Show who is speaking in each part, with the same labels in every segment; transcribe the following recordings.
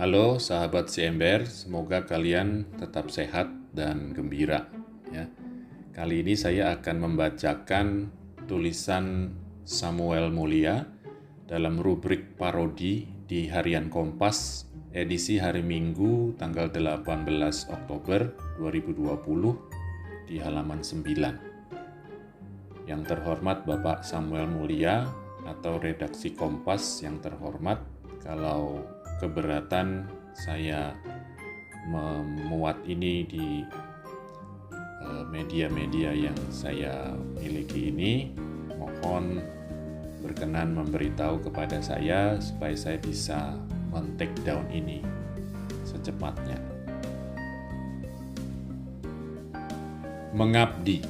Speaker 1: Halo sahabat CMBR, semoga kalian tetap sehat dan gembira. Ya. Kali ini saya akan membacakan tulisan Samuel Mulia dalam rubrik parodi di Harian Kompas, edisi hari Minggu tanggal 18 Oktober 2020 di halaman 9. Yang terhormat Bapak Samuel Mulia atau redaksi Kompas yang terhormat, kalau keberatan saya memuat ini di media-media yang saya miliki ini, mohon berkenan memberitahu kepada saya supaya saya bisa men-take down ini secepatnya. Mengabdi.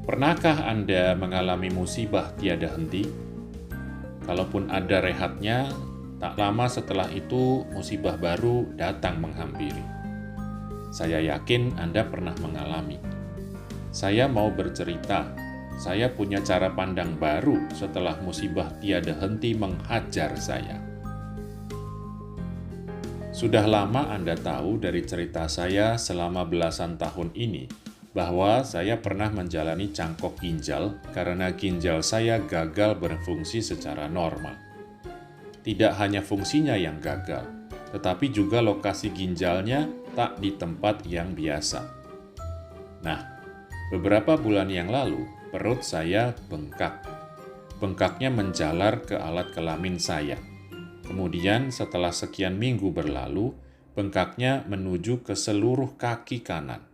Speaker 1: Pernahkah Anda mengalami musibah tiada henti? Kalaupun ada rehatnya, tak lama setelah itu musibah baru datang menghampiri. Saya yakin Anda pernah mengalami. Saya mau bercerita, saya punya cara pandang baru setelah musibah tiada henti menghajar saya. Sudah lama Anda tahu dari cerita saya selama belasan tahun ini, bahwa saya pernah menjalani cangkok ginjal karena ginjal saya gagal berfungsi secara normal. Tidak hanya fungsinya yang gagal, tetapi juga lokasi ginjalnya tak di tempat yang biasa. Nah, beberapa bulan yang lalu, perut saya bengkak. Bengkaknya menjalar ke alat kelamin saya. Kemudian setelah sekian minggu berlalu, bengkaknya menuju ke seluruh kaki kanan.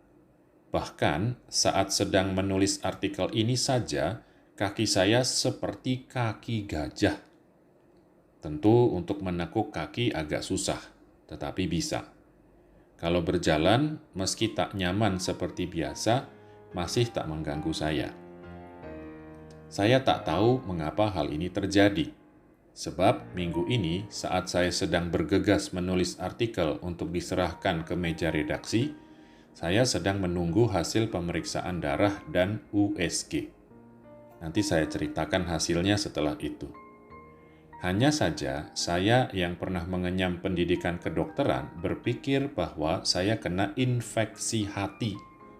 Speaker 1: Bahkan saat sedang menulis artikel ini saja, kaki saya seperti kaki gajah. Tentu untuk menekuk kaki agak susah, tetapi bisa. Kalau berjalan, meski tak nyaman seperti biasa, masih tak mengganggu saya. Saya tak tahu mengapa hal ini terjadi. Sebab minggu ini saat saya sedang bergegas menulis artikel untuk diserahkan ke meja redaksi, saya sedang menunggu hasil pemeriksaan darah dan USG. Nanti saya ceritakan hasilnya setelah itu. Hanya saja, saya yang pernah mengenyam pendidikan kedokteran berpikir bahwa saya kena infeksi hati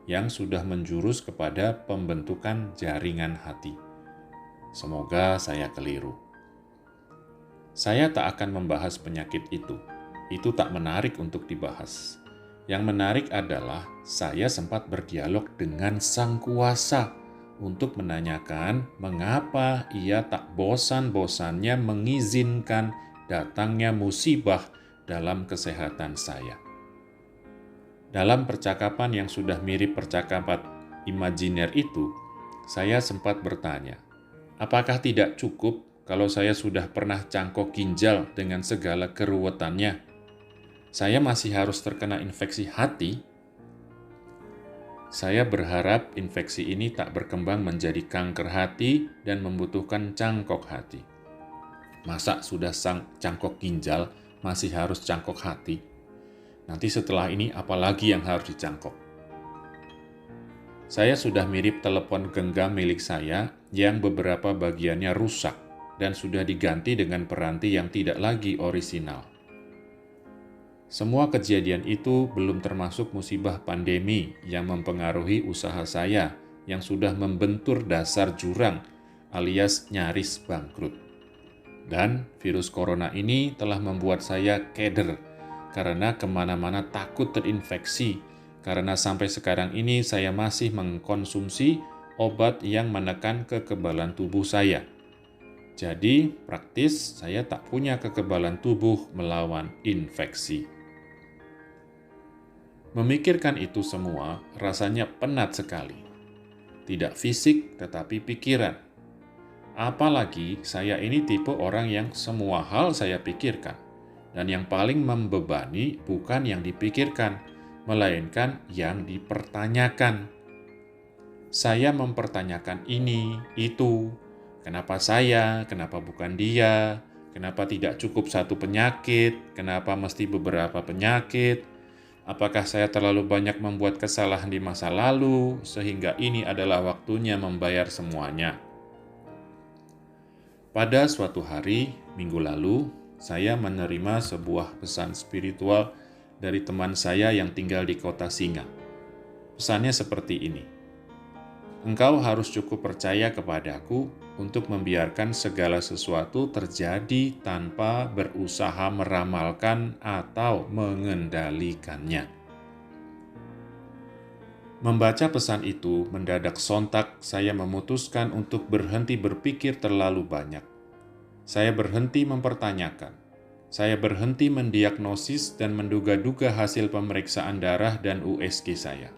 Speaker 1: yang sudah menjurus kepada pembentukan jaringan hati. Semoga saya keliru. Saya tak akan membahas penyakit itu. Itu tak menarik untuk dibahas. Yang menarik adalah saya sempat berdialog dengan Sang Kuasa untuk menanyakan mengapa ia tak bosan-bosannya mengizinkan datangnya musibah dalam kesehatan saya. Dalam percakapan yang sudah mirip percakapan imajiner itu, saya sempat bertanya, apakah tidak cukup kalau saya sudah pernah cangkok ginjal dengan segala keruwetannya? Saya masih harus terkena infeksi hati? Saya berharap infeksi ini tak berkembang menjadi kanker hati dan membutuhkan cangkok hati. Masa sudah cangkok ginjal masih harus cangkok hati? Nanti setelah ini apalagi yang harus dicangkok? Saya sudah mirip telepon genggam milik saya yang beberapa bagiannya rusak dan sudah diganti dengan peranti yang tidak lagi orisinal. Semua kejadian itu belum termasuk musibah pandemi yang mempengaruhi usaha saya yang sudah membentur dasar jurang alias nyaris bangkrut. Dan virus corona ini telah membuat saya keder karena kemana-mana takut terinfeksi karena sampai sekarang ini saya masih mengkonsumsi obat yang menekan kekebalan tubuh saya. Jadi praktis saya tak punya kekebalan tubuh melawan infeksi. Memikirkan itu semua rasanya penat sekali. Tidak fisik tetapi pikiran. Apalagi saya ini tipe orang yang semua hal saya pikirkan. Dan yang paling membebani bukan yang dipikirkan, melainkan yang dipertanyakan. Saya mempertanyakan ini, itu. Kenapa saya? Kenapa bukan dia? Kenapa tidak cukup satu penyakit? Kenapa mesti beberapa penyakit? Apakah saya terlalu banyak membuat kesalahan di masa lalu, sehingga ini adalah waktunya membayar semuanya? Pada suatu hari, minggu lalu, saya menerima sebuah pesan spiritual dari teman saya yang tinggal di kota Singa. Pesannya seperti ini: engkau harus cukup percaya kepadaku untuk membiarkan segala sesuatu terjadi tanpa berusaha meramalkan atau mengendalikannya. Membaca pesan itu, mendadak sontak saya memutuskan untuk berhenti berpikir terlalu banyak. Saya berhenti mempertanyakan. Saya berhenti mendiagnosis dan menduga-duga hasil pemeriksaan darah dan USG saya.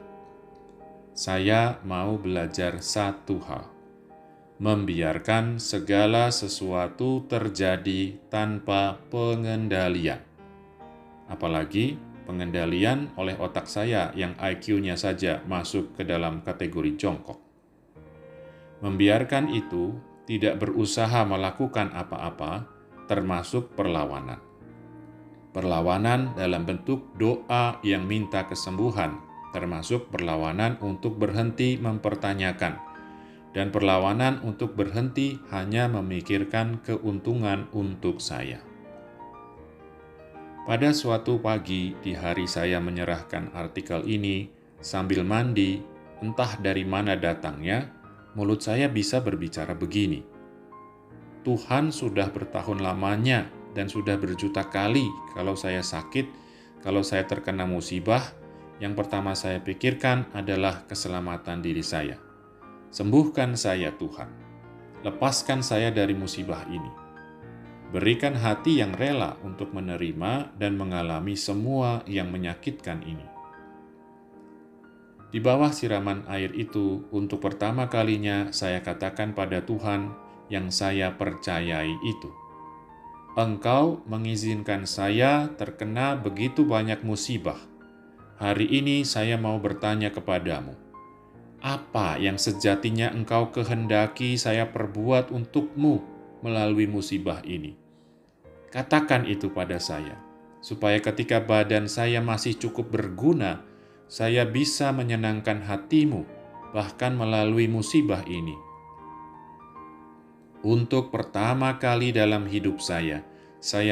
Speaker 1: Saya mau belajar satu hal: membiarkan segala sesuatu terjadi tanpa pengendalian. Apalagi pengendalian oleh otak saya yang IQ-nya saja masuk ke dalam kategori jongkok. Membiarkan itu, tidak berusaha melakukan apa-apa, termasuk perlawanan. Perlawanan dalam bentuk doa yang minta kesembuhan, termasuk perlawanan untuk berhenti mempertanyakan, dan perlawanan untuk berhenti hanya memikirkan keuntungan untuk saya. Pada suatu pagi di hari saya menyerahkan artikel ini, sambil mandi, entah dari mana datangnya, mulut saya bisa berbicara begini. Tuhan sudah bertahun lamanya dan sudah berjuta kali kalau saya sakit, kalau saya terkena musibah, yang pertama saya pikirkan adalah keselamatan diri saya. Sembuhkan saya Tuhan. Lepaskan saya dari musibah ini. Berikan hati yang rela untuk menerima dan mengalami semua yang menyakitkan ini. Di bawah siraman air itu, untuk pertama kalinya saya katakan pada Tuhan yang saya percayai itu, Engkau mengizinkan saya terkena begitu banyak musibah. Hari ini saya mau bertanya kepadamu, apa yang sejatinya Engkau kehendaki saya perbuat untuk-Mu melalui musibah ini? Katakan itu pada saya, supaya ketika badan saya masih cukup berguna, saya bisa menyenangkan hati-Mu, bahkan melalui musibah ini. Untuk pertama kali dalam hidup saya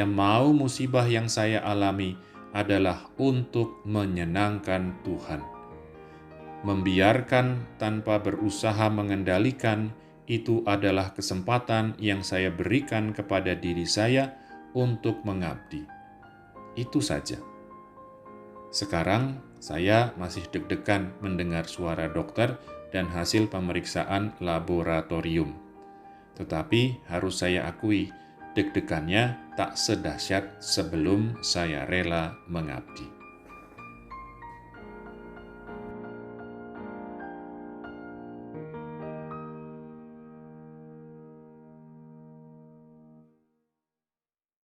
Speaker 1: mau musibah yang saya alami adalah untuk menyenangkan Tuhan. Membiarkan tanpa berusaha mengendalikan, itu adalah kesempatan yang saya berikan kepada diri saya untuk mengabdi. Itu saja. Sekarang saya masih deg-degan mendengar suara dokter dan hasil pemeriksaan laboratorium. Tetapi harus saya akui, deg-degannya tak sedahsyat sebelum saya rela mengabdi.